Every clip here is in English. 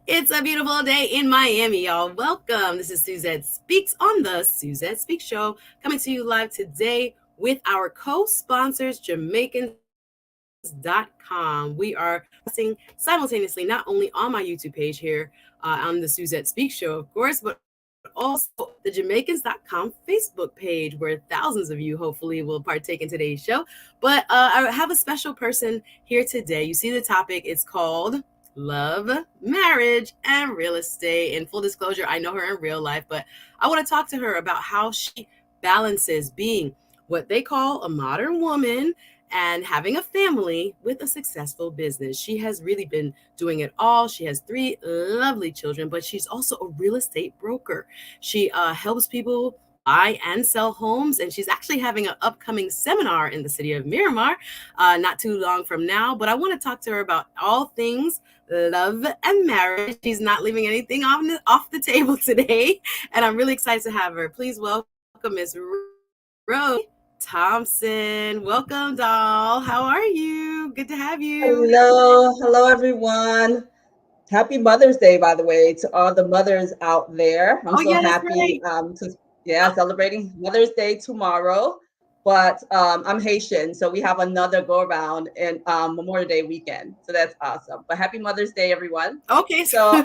It's a beautiful day in Miami, y'all. Welcome. This is Suzette Speaks on the Suzette Speaks Show, coming to you live today with our co-sponsors, Jamaicans.com. We are simultaneously not only on my YouTube page here on the Suzette Speaks Show, of course, but also the Jamaicans.com Facebook page, where thousands of you hopefully will partake in today's show. But I have a special person here today. You see the topic, it's called love, marriage, and real estate. In full disclosure, I know her in real life, but I want to talk to her about how she balances being what they call a modern woman and having a family with a successful business. She has really been doing it all. She has three lovely children, but she's also a real estate broker. She helps people buy and sell homes, and she's actually having an upcoming seminar in the city of Miramar not too long from now. But I want to talk to her about all things love and marriage. She's not leaving anything off the table today, and I'm really excited to have her. Please welcome Miss Rose Thompson. Welcome, doll. How are you? Good to have you. Hello everyone. Happy Mother's Day, by the way, to all the mothers out there. I'm Oh, so yeah, that's happy right. celebrating Mother's Day tomorrow. But I'm Haitian, so we have another go around in Memorial Day weekend. So that's awesome. But happy Mother's Day, everyone. Okay. So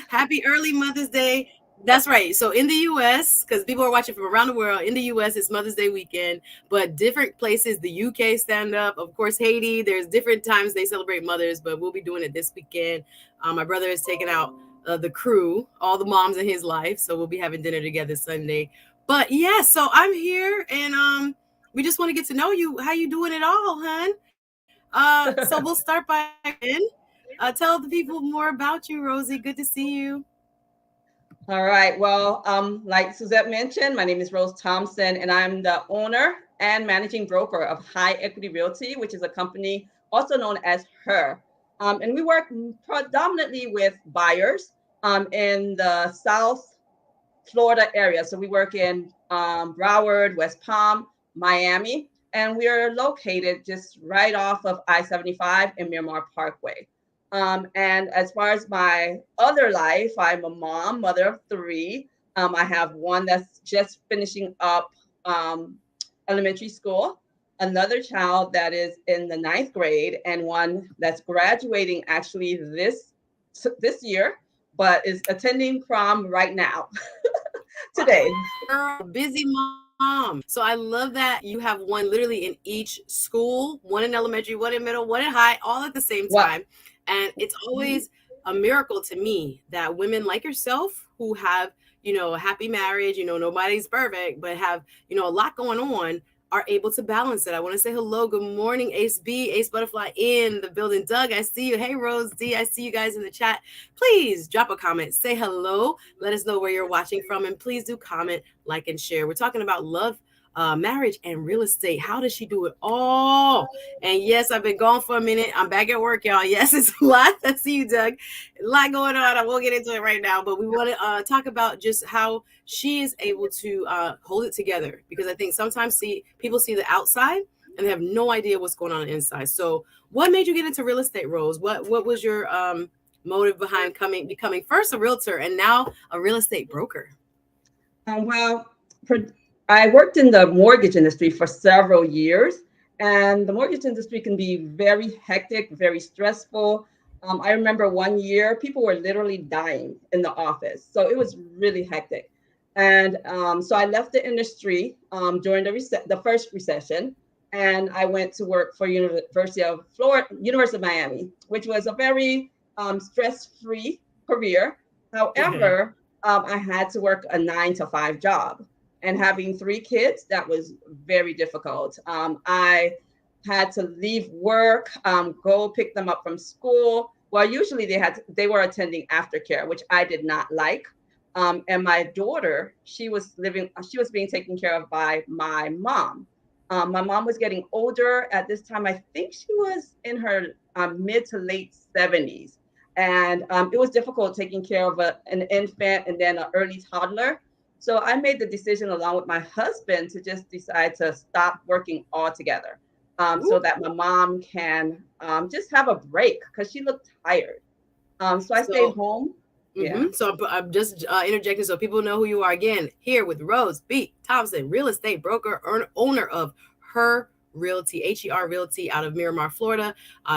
Happy early Mother's Day. That's right. So in the US, because people are watching from around the world, in the US, it's Mother's Day weekend, but different places, the UK stand up, of course, Haiti, there's different times they celebrate mothers, but we'll be doing it this weekend. My brother is taking out the crew, all the moms in his life. So we'll be having dinner together Sunday. But yeah, so I'm here and we just want to get to know you. How you doing it all, hun? So we'll start by tell the people more about you, Rosie. Good to see you. All right. Well, like Suzette mentioned, my name is Rose Thompson, and I'm the owner and managing broker of High Equity Realty, which is a company also known as Her. And we work predominantly with buyers in the South Florida area. So we work in Broward, West Palm, Miami, and we are located just right off of I-75 and Miramar Parkway. And as far as my other life, I'm a mom, mother of three. I have one that's just finishing up elementary school, another child that is in the ninth grade, and one that's graduating actually this year, but is attending prom right now, today. Girl, busy mom. So I love that you have one literally in each school, one in elementary, one in middle, one in high, all at the same What? time. And it's always a miracle to me that women like yourself who have, a happy marriage, nobody's perfect, but have, a lot going on are able to balance it. I want to say hello. Good morning, Ace B, Ace Butterfly in the building. Doug, I see you. Hey, Rose D, I see you guys in the chat. Please drop a comment, say hello, let us know where you're watching from, and please do comment, like, and share. We're talking about love, marriage, and real estate. How does she do it all? And yes, I've been gone for a minute. I'm back at work, y'all. Yes, it's a lot. I see you, Doug. A lot going on. I won't get into it right now, but we want to talk about just how she is able to hold it together, because I think sometimes people see the outside and they have no idea what's going on inside. So what made you get into real estate, Rose? What was your motive behind becoming first a realtor and now a real estate broker? Well, I worked in the mortgage industry for several years, and the mortgage industry can be very hectic, very stressful. I remember one year people were literally dying in the office, so it was really hectic. And so I left the industry during the first recession, and I went to work for University of Florida, University of Miami, which was a very stress-free career. However, I had to work a 9 to 5 job, and having three kids, that was very difficult. I had to leave work, go pick them up from school. Well, usually they were attending aftercare, which I did not like. And my daughter, she was being taken care of by my mom. My mom was getting older at this time. I think she was in her mid to late 70s. And it was difficult taking care of an infant and then an early toddler. So I made the decision along with my husband to just decide to stop working altogether, so that my mom can just have a break because she looked tired. So I stayed home. Yeah. So I'm just interjecting so people know who you are. Again, here with Rose B. Thompson, real estate broker, owner of Her Realty, HER Realty out of Miramar, Florida.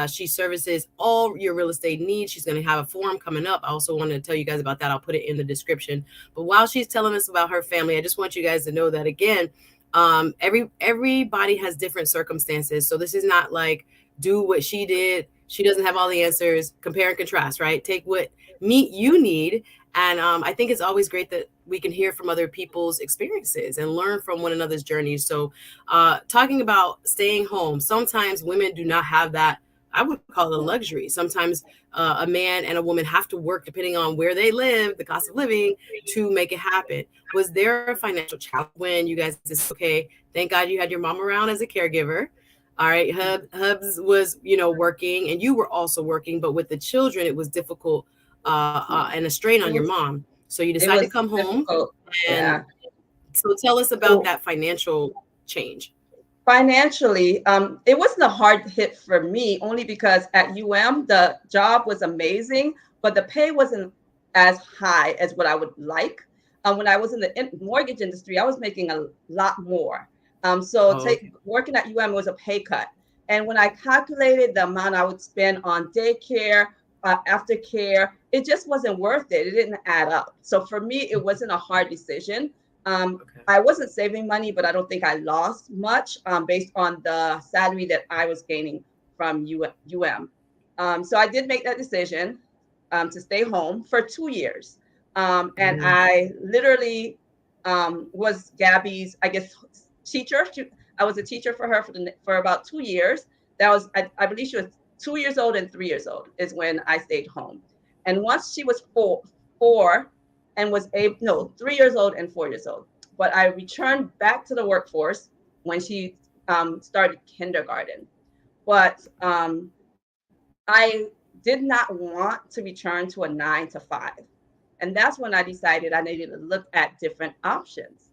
She services all your real estate needs. She's going to have a forum coming up. I also want to tell you guys about that. I'll put it in the description. But while she's telling us about her family, I just want you guys to know that, again, everybody has different circumstances. So this is not like do what she did. She doesn't have all the answers. Compare and contrast, right? Take what meet you need. And I think it's always great that we can hear from other people's experiences and learn from one another's journeys. So talking about staying home, sometimes women do not have that. I would call it a luxury. Sometimes a man and a woman have to work depending on where they live, the cost of living, to make it happen. Was there a financial challenge when you guys just, okay, thank God you had your mom around as a caregiver. All right, Hubs was, working, and you were also working, but with the children, it was difficult and a strain on your mom. So you decided to come home. And so tell us about that financial change. Financially, it wasn't a hard hit for me, only because at UM, the job was amazing, but the pay wasn't as high as what I would like. When I was in the mortgage industry, I was making a lot more. Working at UM was a pay cut. And when I calculated the amount I would spend on daycare, aftercare, it just wasn't worth it. It didn't add up. So for me, it wasn't a hard decision. I wasn't saving money, but I don't think I lost much based on the salary that I was gaining from UM. So I did make that decision to stay home for 2 years. And I literally was Gabby's, I guess, teacher. I was a teacher for her for about 2 years. That was, I believe she was 2 years old and 3 years old is when I stayed home. And once she was four and was 3 years old and 4 years old. But I returned back to the workforce when she started kindergarten. But I did not want to return to a 9 to 5. And that's when I decided I needed to look at different options.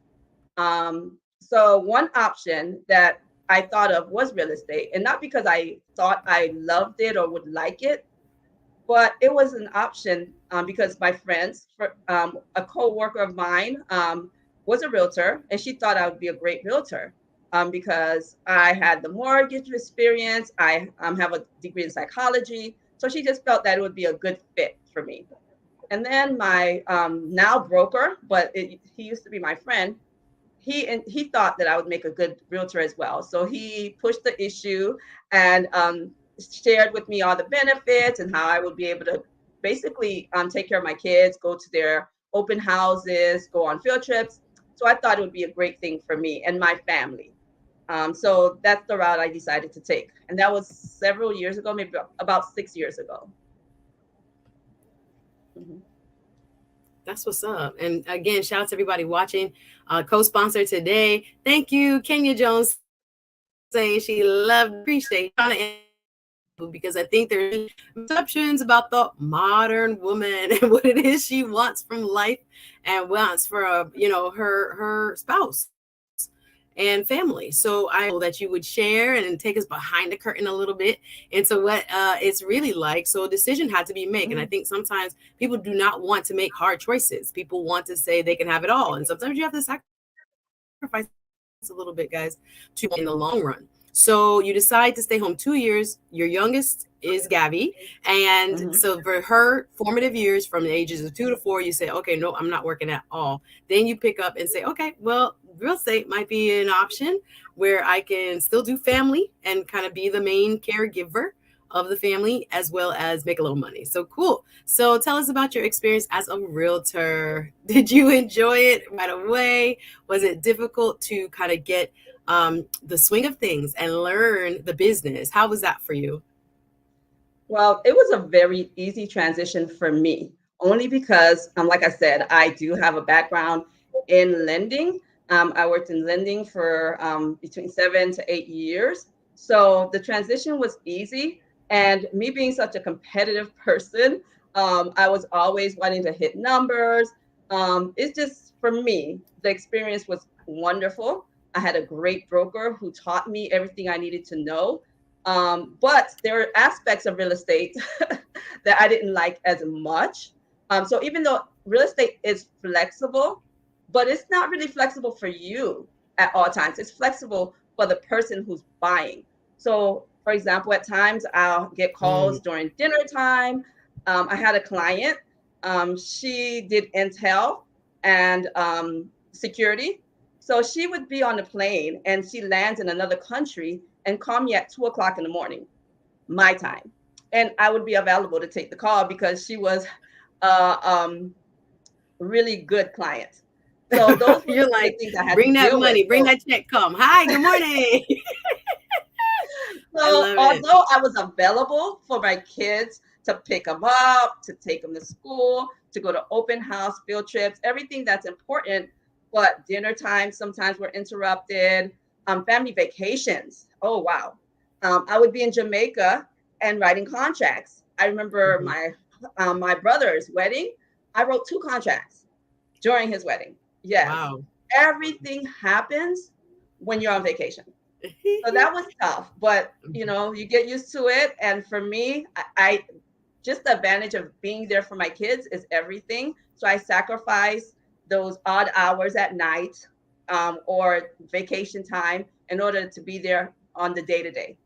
So one option that I thought of was real estate, and not because I thought I loved it or would like it, but it was an option because my friends, a co-worker of mine was a realtor, and she thought I would be a great realtor because I had the mortgage experience. I have a degree in psychology. So she just felt that it would be a good fit for me. And then my now broker, but he used to be my friend, he thought that I would make a good realtor as well. So he pushed the issue and shared with me all the benefits and how I would be able to basically take care of my kids, go to their open houses, go on field trips. So I thought it would be a great thing for me and my family. So that's the route I decided to take. And that was several years ago, maybe about 6 years ago. Mm-hmm. That's what's up. And again, shout out to everybody watching. Co-sponsor today. Thank you, Kenya Jones, saying she appreciate because I think there's perceptions about the modern woman and what it is she wants from life and wants for her spouse and family. So I hope that you would share and take us behind the curtain a little bit into what it's really like. So a decision had to be made. And I think sometimes people do not want to make hard choices. People want to say they can have it all. And sometimes you have to sacrifice a little bit, guys, to in the long run. So you decide to stay home 2 years. Your youngest is Gabby. And so for her formative years from the ages of 2 to 4, you say, okay, no, I'm not working at all. Then you pick up and say, okay, well, real estate might be an option where I can still do family and kind of be the main caregiver of the family as well as make a little money. So cool. So tell us about your experience as a realtor. Did you enjoy it right away? Was it difficult to kind of get the swing of things and learn the business? How was that for you? Well, it was a very easy transition for me, only because, like I said, I do have a background in lending. I worked in lending for between 7 to 8 years. So the transition was easy. And me being such a competitive person, I was always wanting to hit numbers. It's just, for me, the experience was wonderful. I had a great broker who taught me everything I needed to know. But there are aspects of real estate that I didn't like as much. So even though real estate is flexible, but it's not really flexible for you at all times. It's flexible for the person who's buying. So, for example, at times I'll get calls during dinner time. I had a client. She did intel and security. So she would be on the plane and she lands in another country and call me at 2 o'clock in the morning, my time. And I would be available to take the call because she was really good client. So those were You're the like, things I had bring to that deal with. money, bring that check, come. Hi, good morning. I So love it. although I was available for my kids to pick them up, to take them to school, to go to open house, field trips, everything that's important, but dinner time sometimes were interrupted. Family vacations. Oh wow. I would be in Jamaica and writing contracts. I remember my brother's wedding. I wrote 2 contracts during his wedding. Yes. Wow. Everything happens when you're on vacation. So that was tough, but you know, you get used to it. And for me, I just the advantage of being there for my kids is everything. So I sacrifice those odd hours at night or vacation time in order to be there on the day-to-day.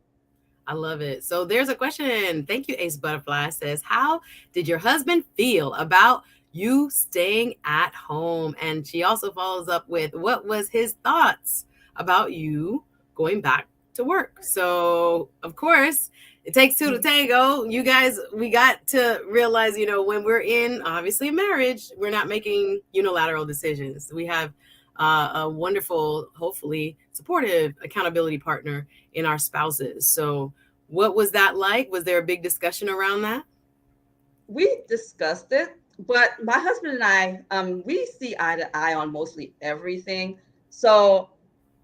I love it. So there's a question. Thank you, Ace Butterfly. Says, how did your husband feel about you staying at home? And she also follows up with, what was his thoughts about you going back to work? So, of course, it takes 2 to tango. You guys, we got to realize, you know, when we're in, obviously, a marriage, we're not making unilateral decisions. We have a wonderful, hopefully supportive accountability partner in our spouses. So what was that like? Was there a big discussion around that? We discussed it, but my husband and I, we see eye to eye on mostly everything. So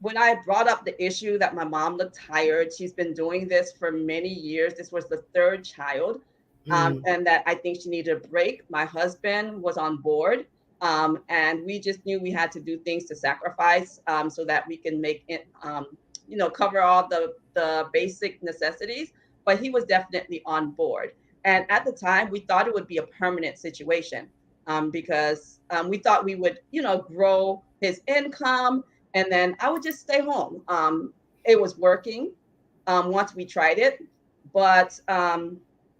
when I brought up the issue that my mom looked tired, she's been doing this for many years. This was the 3rd child, and that I think she needed a break. My husband was on board, and we just knew we had to do things to sacrifice so that we can make it, you know, cover all the basic necessities. But he was definitely on board. And at the time, we thought it would be a permanent situation because we thought we would, you know, grow his income and then I would just stay home. It was working once we tried it, but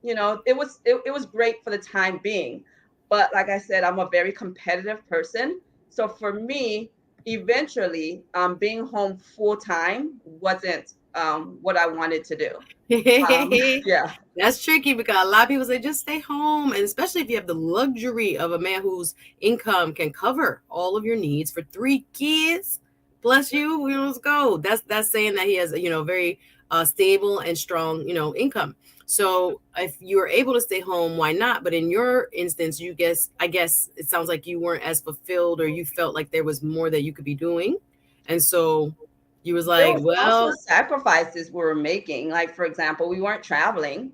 you know, it was great for the time being. But like I said, I'm a very competitive person. So for me, eventually, being home full time wasn't what I wanted to do. Yeah. That's tricky because a lot of people say just stay home, and especially if you have the luxury of a man whose income can cover all of your needs for 3 kids. Bless you. Let's go. That's saying that he has, you know, very stable and strong, you know, income. So if you're able to stay home, why not? But in your instance, I guess it sounds like you weren't as fulfilled, or you felt like there was more that you could be doing, and so you was There like, was also well, sacrifices we were making. Like for example, we weren't traveling.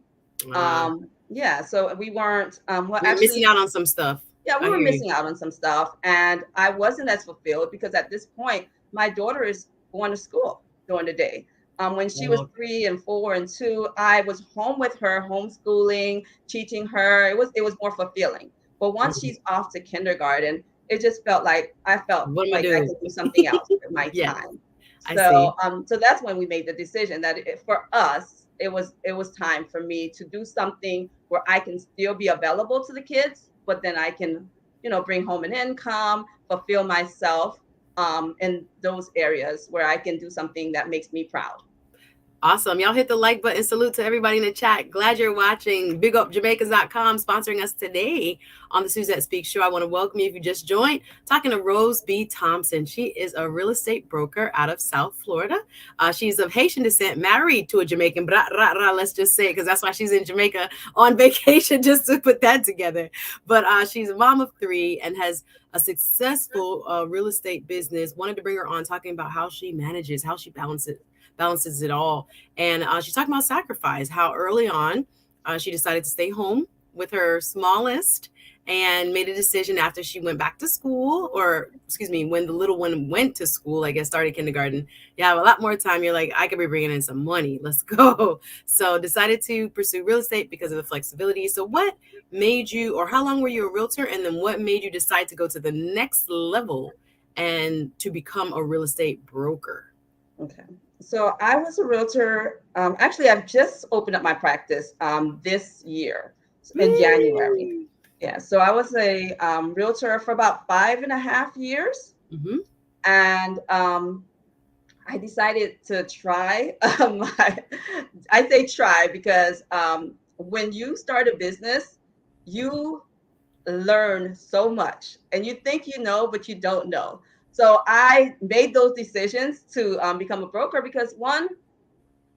Yeah, so we weren't. Well, you're missing actually, out on some stuff. yeah, we I were hear you. missing out on some stuff, and I wasn't as fulfilled because at this point, my daughter is going to school during the day. When she was Well, 3 and 4 and 2, I was home with her, homeschooling, teaching her. It was more fulfilling. But once she's off to kindergarten, it just felt like what am I I doing? could do something else with my Yes, time. I So see. so that's when we made the decision that for us, it was time for me to do something where I can still be available to the kids, but then I can, you know, bring home an income, fulfill myself in those areas where I can do something that makes me proud. Awesome. Y'all hit the like button. Salute to everybody in the chat. Glad you're watching. BigUpJamaicans.com sponsoring us today on the Suzette Speaks Show. I want to welcome you if you just joined. Talking to Rose B. Thompson. She is a real estate broker out of South Florida. She's of Haitian descent, married to a Jamaican. Let's just say, because that's why she's in Jamaica on vacation, just to put that together. But she's a mom of 3 and has a successful real estate business. Wanted to bring her on talking about how she manages, how she balances it all. And she's talking about sacrifice, how early on she decided to stay home with her smallest and made a decision after she went back to school, or excuse me, when the little one went to school, I guess started kindergarten. You have a lot more time. You're like, I could be bringing in some money. Let's go. So decided to pursue real estate because of the flexibility. So what made you, or how long were you a realtor? And then what made you decide to go to the next level and to become a real estate broker? Okay. So I was a realtor. Actually, I've just opened up my practice this year in January. Yeah. So I was a realtor for about 5.5 years. Mm-hmm. And I decided to try. I say try because when you start a business, you learn so much and you think you know, but you don't know. So I made those decisions to become a broker because one,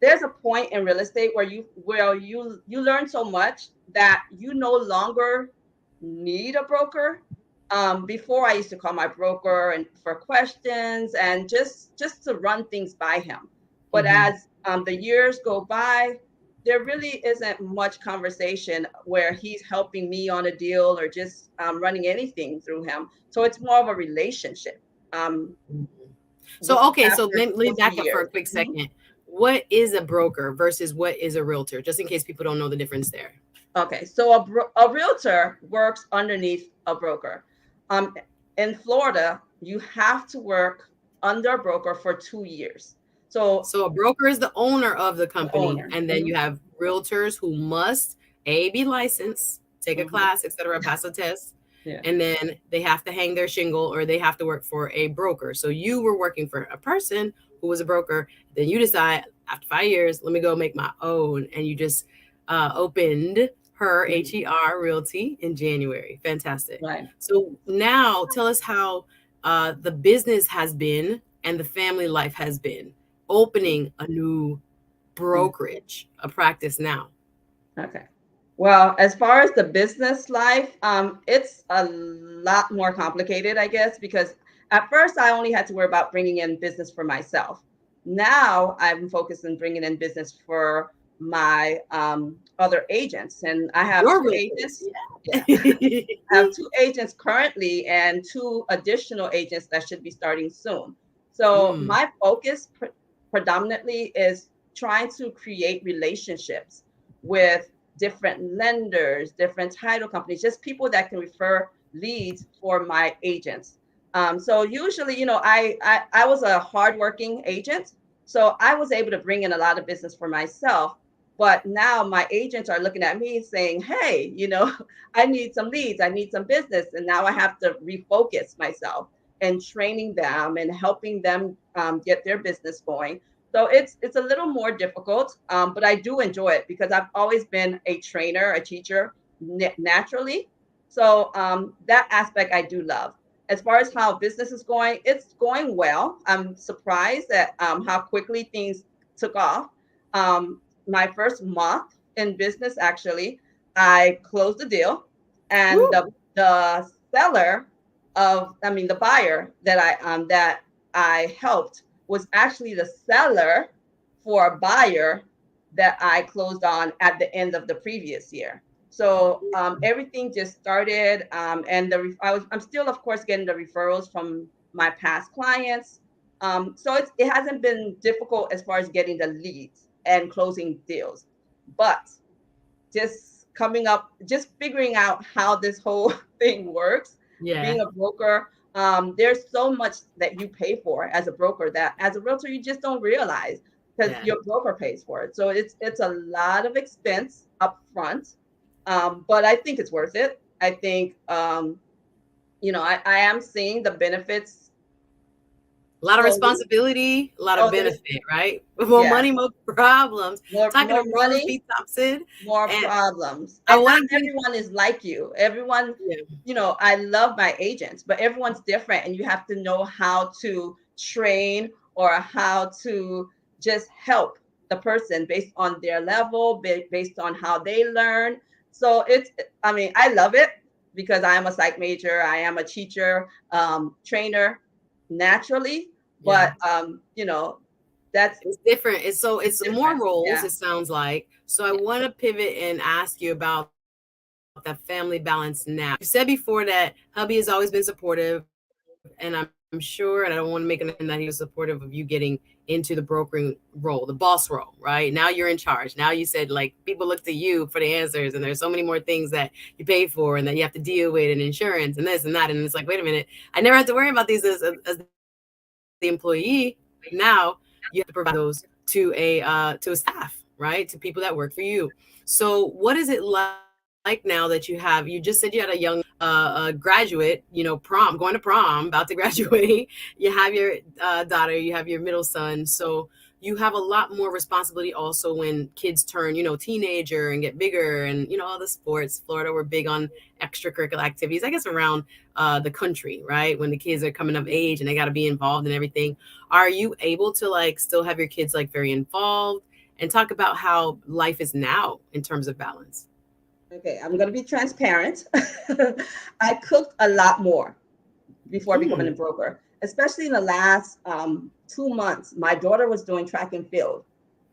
there's a point in real estate where you learn so much that you no longer need a broker. Before I used to call my broker and for questions and just to run things by him. But Mm-hmm. as the years go by, there really isn't much conversation where he's helping me on a deal or just running anything through him. So it's more of a relationship. So, This is okay, so after let me 20 back up for a years. quick Mhm. second. What is a broker versus what is a realtor? Just in case people don't know the difference there. Okay, so a realtor works underneath a broker. Um, in Florida, you have to work under a broker for 2 years. So So a broker is the owner of the the company, owner. and then you have realtors who must be licensed, take a Mhm. class, etc., pass a test, Yeah. and then they have to hang their shingle or they have to work for a broker. So you were working for a person who was a broker. Then you decide after 5 years, let me go make my own, and you just opened her Mhm. HER Realty in January. Fantastic. Right. So now tell us how the business has been and the family life has been opening a new Mm. brokerage, a practice now. Okay. Well, as far as the business life, it's a lot more complicated, I guess, because at first I only had to worry about bringing in business for myself. Now I'm focused on bringing in business for my other agents, and I have Your two realtors, agents. Yeah, yeah. I have two agents currently and two additional agents that should be starting soon. So Mm, my focus predominantly is trying to create relationships with different lenders, different title companies, just people that can refer leads for my agents. So usually, I was a hardworking agent, so I was able to bring in a lot of business for myself. But now my agents are looking at me saying, "Hey, I need some leads, I need some business," and now I have to refocus myself and training them and helping them get their business going. So it's a little more difficult, but I do enjoy it because I've always been a trainer, a teacher naturally. So that aspect I do love. As far as how business is going, it's going well. I'm surprised at how quickly things took off. My first month in business, actually, I closed the deal, and woo, the seller the buyer that I helped was actually the seller for a buyer that I closed on at the end of the previous year. So everything just started, and I'm still, of course, getting the referrals from my past clients. So it hasn't been difficult as far as getting the leads and closing deals, but just figuring out how this whole thing works. yeah, Being a broker, there's so much that you pay for as a broker that as a realtor you just don't realize because yeah. your broker pays for it. So it's a lot of expense up front, but I think it's worth it. I think I am seeing the benefits A lot of slowly. responsibility, a lot of Oh, there's benefit, right? More yeah, money, more problems. Talking more to Roland money, P. Thompson, more and problems. I And not want to give, everyone is like you. Everyone, yeah, I love my agents, but everyone's different. And you have to know how to train or how to just help the person based on their level, based on how they learn. So I love it because I am a psych major. I am a teacher, trainer naturally, yeah. but, that's It's different. It's more different. roles, Yeah. it sounds like. So I Yeah. want to pivot and ask you about that family balance now? You said before that hubby has always been supportive, and I'm sure, and I don't want to make an assumption that he was supportive of you getting into the brokering role, the boss role, right? Now you're in charge. Now you said like people look to you for the answers, and there's so many more things that you pay for and that you have to deal with, and insurance and this and that. And it's like, wait a minute, I never had to worry about these as the employee. Now you have to provide those to a staff, right? To people that work for you. So what is it like now that you just said you had a young graduate, prom, going to prom, about to graduate. You have your daughter, you have your middle son. So you have a lot more responsibility also when kids turn, teenager and get bigger, and all the sports. Florida, we're big on extracurricular activities, I guess, around the country, right? When the kids are coming of age and they got to be involved in everything. Are you able to like still have your kids like very involved, and talk about how life is now in terms of balance? Okay, I'm going to be transparent. I cooked a lot more before becoming a Mm. broker, especially in the last 2 months. My daughter was doing track and field.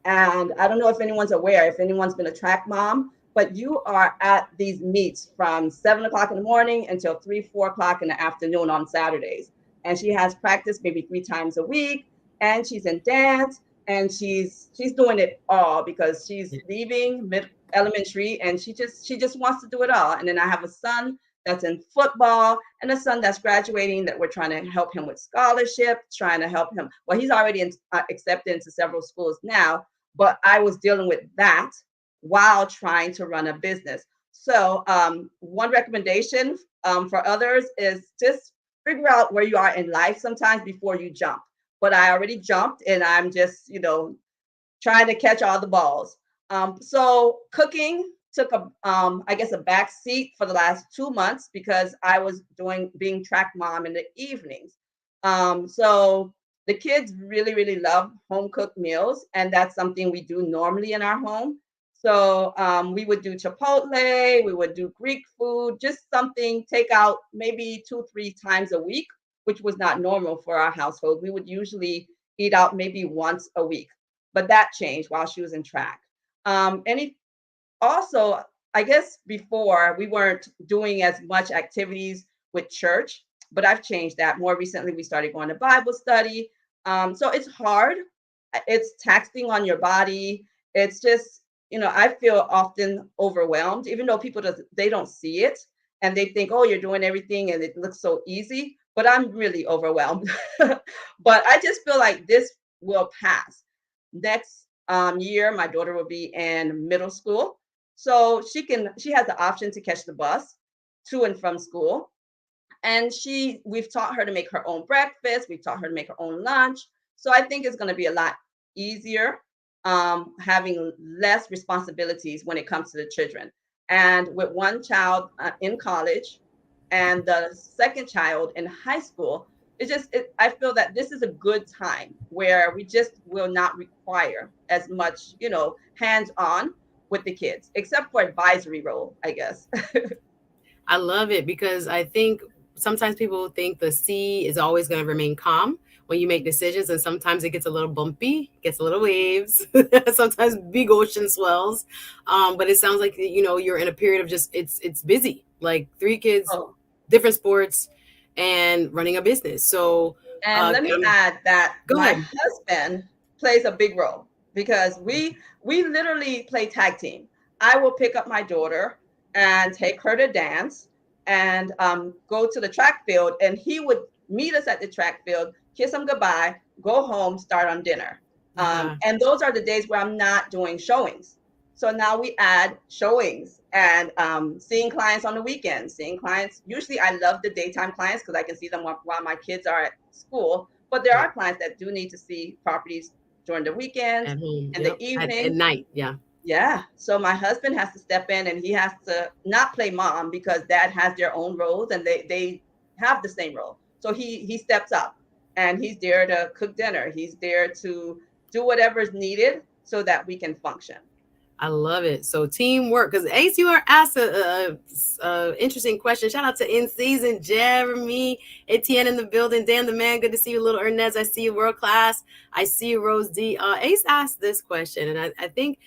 And I don't know if anyone's aware, if anyone's been a track mom, but you are at these meets from 7 o'clock in the morning until 3, 4 o'clock in the afternoon on Saturdays. And she has practice maybe 3 times a week, and she's in dance, and she's doing it all because she's Yeah. leaving mid elementary, and she just wants to do it all. And then I have a son that's in football, and a son that's graduating that we're trying to help him with scholarship, trying to help him. Well, he's already accepted into several schools now, but I was dealing with that while trying to run a business. So one recommendation for others is just figure out where you are in life sometimes before you jump. But I already jumped, and I'm just, trying to catch all the balls. So cooking took I guess a back seat for the last 2 months because I was being track mom in the evenings. So the kids really, really love home cooked meals, and that's something we do normally in our home. So we would do Chipotle, we would do Greek food, just something take out maybe 2, 3 times a week, which was not normal for our household. We would usually eat out maybe once a week, but that changed while she was in track. Any also, I guess before we weren't doing as much activities with church, but I've changed that. More recently, we started going to Bible study. So it's hard. It's taxing on your body. It's just, I feel often overwhelmed, even though they don't see it, and they think, oh, you're doing everything and it looks so easy. But I'm really overwhelmed. But I just feel like this will pass. Next year, my daughter will be in middle school. So she has the option to catch the bus to and from school. And we've taught her to make her own breakfast. We've taught her to make her own lunch. So I think it's going to be a lot easier, having less responsibilities when it comes to the children. And with one child in college and the second child in high school, I feel that this is a good time where we just will not require as much, hands on with the kids, except for advisory role, I guess. I love it because I think sometimes people think the sea is always going to remain calm when you make decisions, and sometimes it gets a little bumpy, gets a little waves, sometimes big ocean swells. But it sounds like you're in a period of just it's busy, like 3 kids, Oh, different sports, and running a business. So and let me add that go my ahead. husband plays a big role because we literally play tag team. I will pick up my daughter and take her to dance and go to the track field, and he would meet us at the track field, kiss him goodbye, go home, start on dinner. Uh-huh. And those are the days where I'm not doing showings. So now we add showings and seeing clients on the weekends, seeing clients. Usually I love the daytime clients because I can see them while my kids are at school. But there Yeah, are clients that do need to see properties during the weekends at home. and the Yep. At evenings. night. Yeah. Yeah. So my husband has to step in, and he has to not play mom because dad has their own roles, and they have the same role. So he steps up, and he's there to cook dinner. He's there to do whatever is needed so that we can function. I love it. So teamwork, because Ace, you are asked a interesting question. Shout out to In Season, Jeremy, Etienne in the building, Dan the man. Good to see you, little Ernest. I see you, world class. I see you, Rose D. Ace asked this question, and I think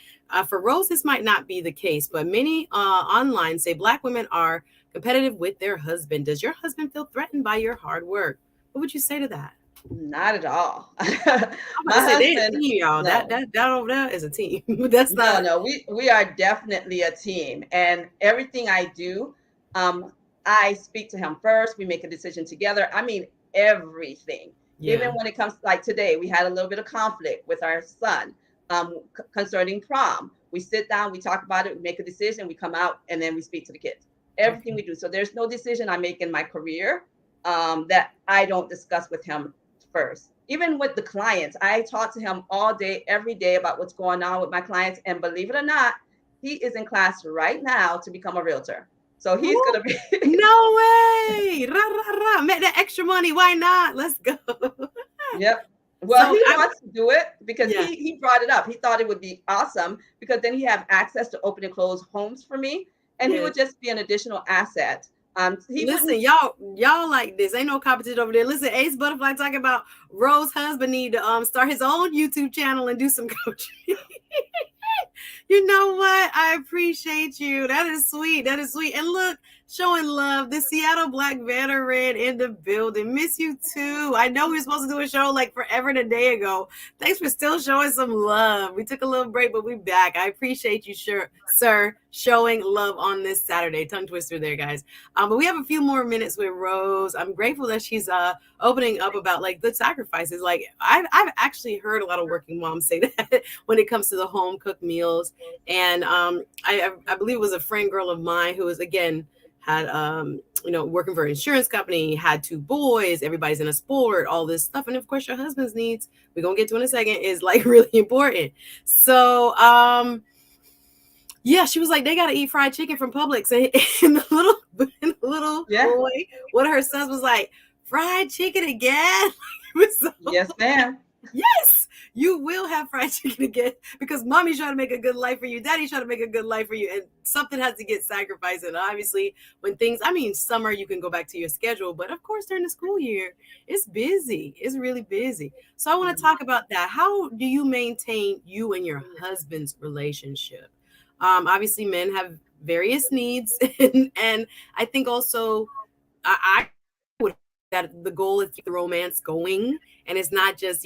for Rose this might not be the case, but many online say Black women are competitive with their husband. Does your husband feel threatened by your hard work? What would you say to that? Not at all. I'm My about to say they a husband, team, y'all. no. That over there is a team. That's No, not. no, we are definitely a team, and everything I do, I speak to him first. We make a decision together. I mean, everything. Even Yeah. when it comes, like today, we had a little bit of conflict with our son concerning prom. We sit down, we talk about it, we make a decision, we come out, and then we speak to the kids. Everything we do. So there's no decision I make in my career that I don't discuss with him first. Even with the clients, I talk to him all day, every day about what's going on with my clients. And believe it or not, he is in class right now to become a realtor. So he's Ooh, going to be. no way. Rah, rah, rah. Make that extra money. Why not? Let's go. Yep. Well, So he wants to do it because yeah, he brought it up. He thought it would be awesome because then he have access to open and close homes for me, and he yes. would just be an additional asset. He Listen, wouldn't. y'all like this. Ain't no competition over there. Listen, Ace Butterfly talking about Rose's husband need to start his own YouTube channel and do some coaching. You know what? I appreciate you. That is sweet. That is sweet. And look, showing love. The Seattle Black veteran in the building. Miss you too. I know we were supposed to do a show like forever and a day ago. Thanks for still showing some love. We took a little break, but we back. I appreciate you, sir, showing love on this Saturday. Tongue twister there, guys. But we have a few more minutes with Rose. I'm grateful that she's opening up about like the sacrifices. Like I've actually heard a lot of working moms say that when it comes to the home cooked meals. And I believe it was a friend girl of mine who was again had working for an insurance company, had 2 boys, everybody's in a sport, all this stuff, and of course your husband's needs, we're gonna get to in a second, is like really important. So yeah, she was like, they gotta eat fried chicken from Publix, and the little Yeah. boy, one of her sons was like, fried chicken again. Yes, ma'am. Yes, you will have fried chicken again because mommy's trying to make a good life for you. Daddy's trying to make a good life for you. And something has to get sacrificed. And obviously when summer, you can go back to your schedule. But of course, during the school year, it's busy. It's really busy. So I want to talk about that. How do you maintain you and your husband's relationship? Obviously, men have various needs. And I think also I would that the goal is to keep the romance going. And it's not just,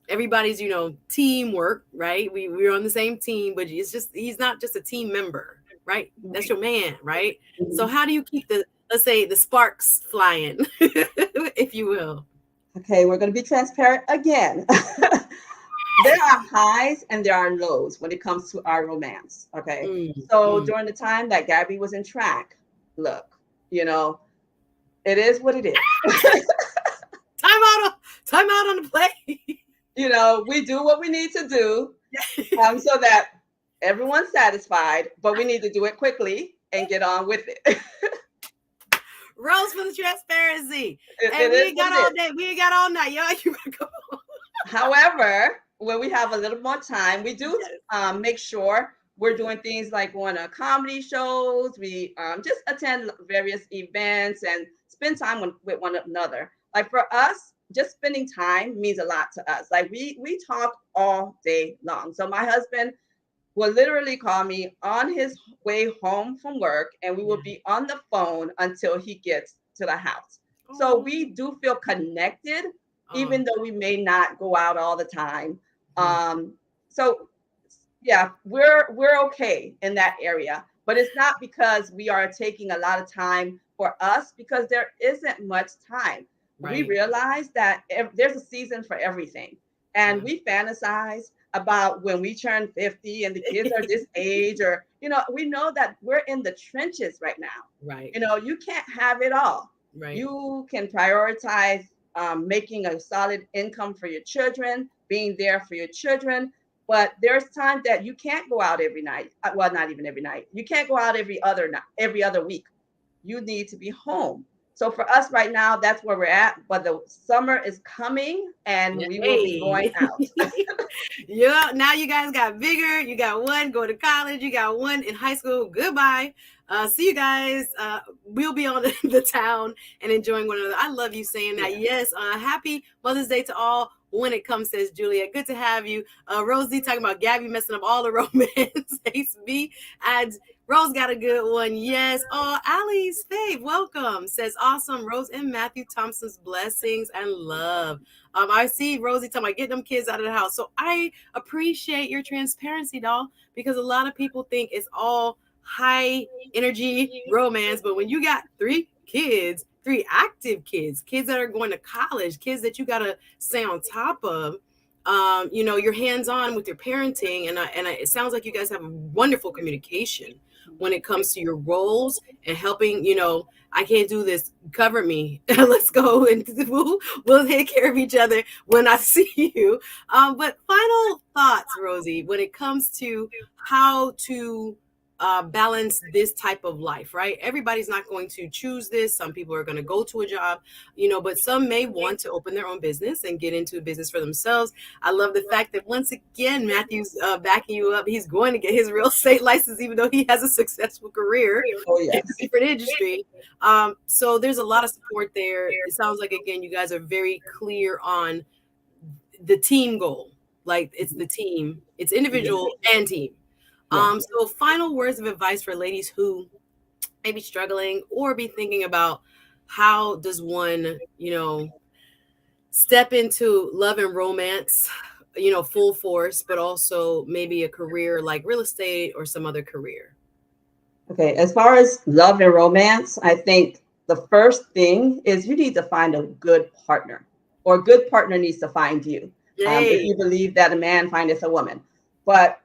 everybody's, teamwork, right? We're on the same team, but he's not just a team member, right? That's your man, right? Mm-hmm. So how do you keep let's say the sparks flying, if you will? Okay, we're going to be transparent again. There are highs and there are lows when it comes to our romance. Okay. So during the time that Gabby was in track, look, it is what it is. Time out on the play. We do what we need to do so that everyone's satisfied, but we need to do it quickly and get on with it. Rose for the transparency. And we ain't got all day. We ain't got all night. Y'all, you better go. However, when we have a little more time, we do make sure we're doing things like going to comedy shows. We just attend various events and spend time with one another. Like for us, just spending time means a lot to us. Like we talk all day long. So my husband will literally call me on his way home from work, and we will be on the phone until he gets to the house. So we do feel connected, even though we may not go out all the time. So yeah, we're okay in that area, but it's not because we are taking a lot of time for us, because there isn't much time. Right. We realize that there's a season for everything, and we fantasize about when we turn 50 and the kids are this age, or we know that we're in the trenches right now. Right. You can't have it all. Right. You can prioritize making a solid income for your children, being there for your children. But there's times that you can't go out every night. Well, not even every night. You can't go out every other week. You need to be home. So for us right now, that's where we're at. But the summer is coming and we will be going out. Yeah, now you guys got bigger. You got one going to college. You got one in high school. Goodbye. See you guys. We'll be on the town and enjoying one another. I love you saying that. Yes. Happy Mother's Day to all. When it comes, says Juliet. Good to have you. Rosie talking about Gabby messing up all the romance. Hates me. And Rose got a good one. Yes. Oh, Allie's fave. Welcome. Says awesome. Rose and Matthew Thompson's blessings and love. I see Rosie talking about get them kids out of the house. So I appreciate your transparency, doll, because a lot of people think it's all high energy romance. But when you got 3 kids, 3 active kids, kids that are going to college, kids that you got to stay on top of, you're hands-on with your parenting. And it sounds like you guys have wonderful communication when it comes to your roles and helping, I can't do this. Cover me. Let's go and we'll take care of each other when I see you. But final thoughts, Rosie, when it comes to how to balance this type of life, right? Everybody's not going to choose this. Some people are going to go to a job, but some may want to open their own business and get into a business for themselves. I love the fact that once again, Matthew's backing you up. He's going to get his real estate license, even though he has a successful career in a different industry. So there's a lot of support there. It sounds like, again, you guys are very clear on the team goal. Like it's the team, it's individual and team. So final words of advice for ladies who may be struggling or be thinking about how does one, step into love and romance, full force, but also maybe a career like real estate or some other career. Okay. As far as love and romance, I think the first thing is you need to find a good partner, or a good partner needs to find you. If you believe that a man findeth a woman, but,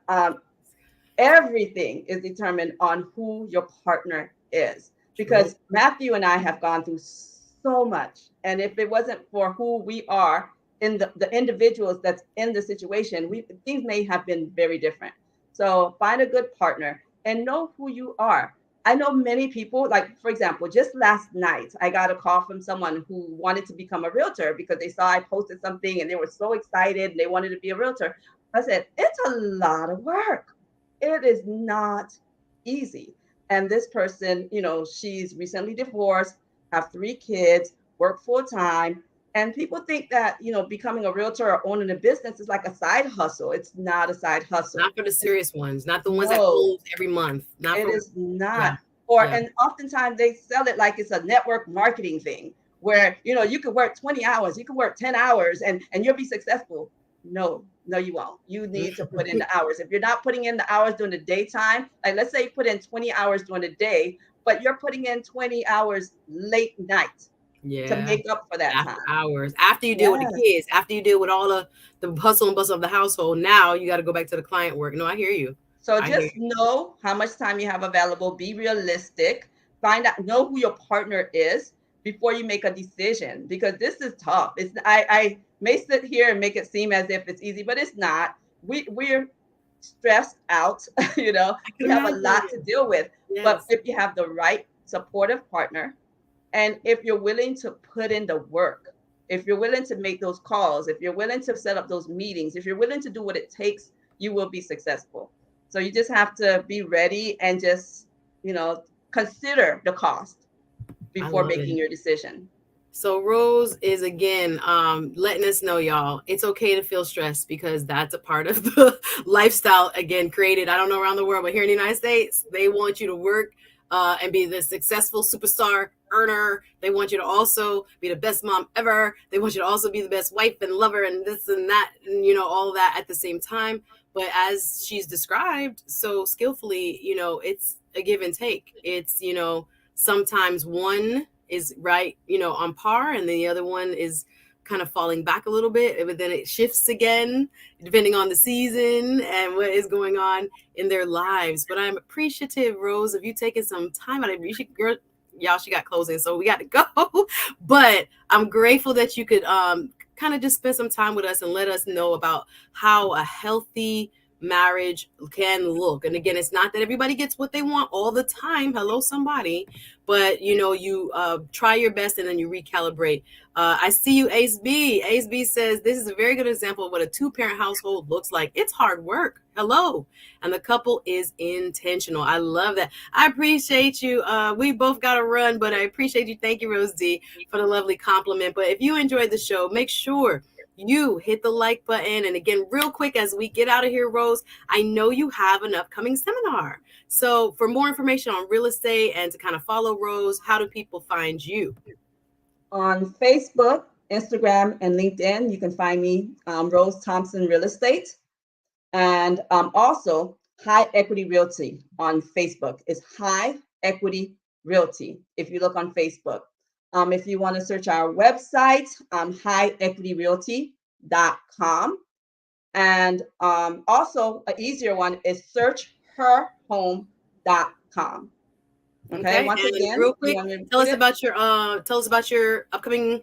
everything is determined on who your partner is, because Matthew and I have gone through so much. And if it wasn't for who we are in the individuals that's in the situation, things may have been very different. So find a good partner and know who you are. I know many people, like, for example, just last night, I got a call from someone who wanted to become a realtor because they saw I posted something and they were so excited and they wanted to be a realtor. I said, it's a lot of work. It is not easy. And this person, she's recently divorced, have 3 kids, work full time. And people think that, becoming a realtor or owning a business is like a side hustle. It's not a side hustle. Not for the serious ones, not the ones that close every month. It is not. And oftentimes they sell it like it's a network marketing thing where, you could work 20 hours, you could work 10 hours and you'll be successful. No, you won't. You need to put in the hours. If you're not putting in the hours during the daytime, like let's say you put in 20 hours during the day, but you're putting in 20 hours late night to make up for that time. Hours. After you deal with the kids, after you deal with all the hustle and bustle of the household, now you got to go back to the client work. No, I hear you. So just know how much time you have available. Be realistic. Find out, know who your partner is before you make a decision, because this is tough. I may sit here and make it seem as if it's easy, but it's not. We're stressed out, we have a lot to deal with. But if you have the right supportive partner, and if you're willing to put in the work, if you're willing to make those calls, if you're willing to set up those meetings, if you're willing to do what it takes, you will be successful. So you just have to be ready and just, consider the cost before making your decision. So Rose is again letting us know, y'all, it's okay to feel stressed, because that's a part of the lifestyle, again, created, I don't know around the world, but here in the United States, they want you to work and be the successful superstar earner. They want you to also be the best mom ever. They want you to also be the best wife and lover and this and that, and all that at the same time. But as she's described so skillfully, it's a give and take. It's, sometimes one is right, on par, and the other one is kind of falling back a little bit, but then it shifts again, depending on the season and what is going on in their lives. But I'm appreciative, Rose, of you taking some time out of it. Y'all, she got closing, so we got to go. But I'm grateful that you could kind of just spend some time with us and let us know about how a healthy marriage can look. And again, it's not that everybody gets what they want all the time. Hello, somebody. But, you try your best and then you recalibrate. I see you, Ace B. Ace B says, this is a very good example of what a two-parent household looks like. It's hard work. Hello. And the couple is intentional. I love that. I appreciate you. We both got to run, but I appreciate you. Thank you, Rose D, for the lovely compliment. But if you enjoyed the show, make sure you hit the like button. And again, real quick, as we get out of here, Rose, I know you have an upcoming seminar. So for more information on real estate and to kind of follow Rose, how do people find you? On Facebook, Instagram, and LinkedIn, you can find me, Rose Thompson Real Estate. And also High Equity Realty on Facebook is High Equity Realty. If you look on Facebook, if you want to search our website, 𝗓𝗢𝑒𝑟ealty.com. And also an easier one is searchherhome.com. Okay. Once again, real quick, tell us about your upcoming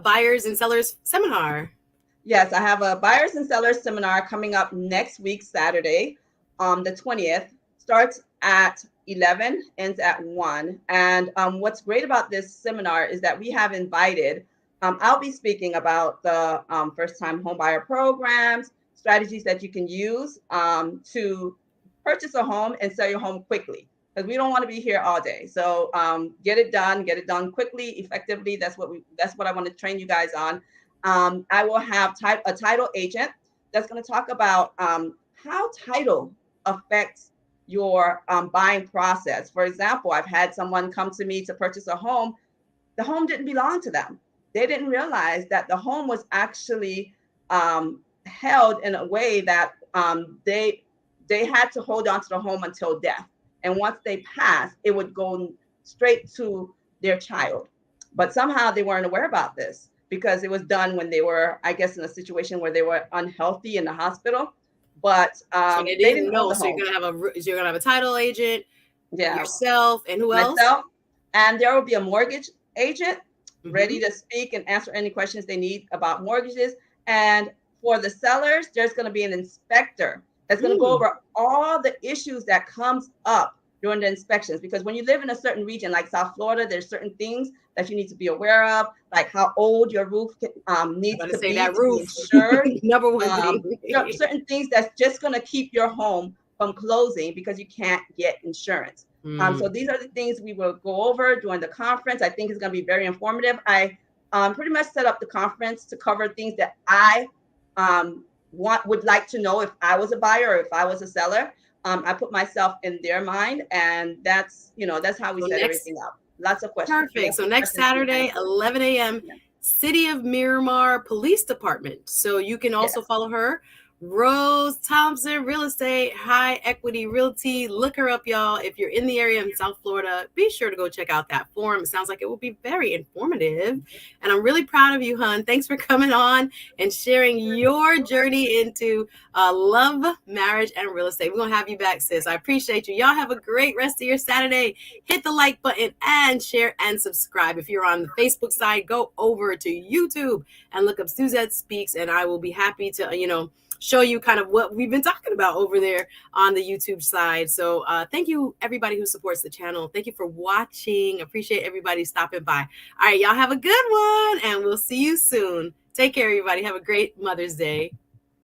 buyers and sellers seminar. Yes, I have a buyers and sellers seminar coming up next week, Saturday, the 20th. Starts at 11, ends at 1. And what's great about this seminar is that we have invited, I'll be speaking about the first-time homebuyer programs, strategies that you can use to purchase a home and sell your home quickly, because we don't want to be here all day. So get it done quickly, effectively. That's what I want to train you guys on. I will have a title agent that's going to talk about how title affects your buying process. For example, I've had someone come to me to purchase a home. The home didn't belong to them. They didn't realize that the home was actually held in a way that they had to hold on to the home until death. And once they passed, it would go straight to their child. But somehow they weren't aware about this, because it was done when they were, I guess, in a situation where they were unhealthy in the hospital. But so they didn't know. So you're gonna have a title agent, yourself, and who else? Myself, and there will be a mortgage agent ready to speak and answer any questions they need about mortgages. And for the sellers, there's going to be an inspector that's going to go over all the issues that comes up during the inspections. Because when you live in a certain region like South Florida, there's certain things that you need to be aware of, like how old your roof needs to be insured. Number one thing. Certain things that's just going to keep your home from closing because you can't get insurance. So these are the things we will go over during the conference. I think it's going to be very informative. I pretty much set up the conference to cover things that I would like to know if I was a buyer or if I was a seller. I put myself in their mind, and that's how we set everything up. Lots of questions. Perfect. So next Saturday, 11 a.m., City of Miramar Police Department. So you can also follow her, Rose Thompson Real Estate, High Equity Realty. Look her up, y'all. If you're in the area in South Florida, be sure to go check out that forum. It sounds like it will be very informative. And I'm really proud of you, hun. Thanks for coming on and sharing your journey into love, marriage, and real estate. We're going to have you back, sis. I appreciate you. Y'all have a great rest of your Saturday. Hit the like button and share and subscribe. If you're on the Facebook side, go over to YouTube and look up Suzette Speaks, and I will be happy to, show you kind of what we've been talking about over there on the YouTube side. So thank you, everybody who supports the channel. Thank you for watching. Appreciate everybody stopping by. All right, y'all have a good one, and we'll see you soon. Take care, everybody. Have a great Mother's Day.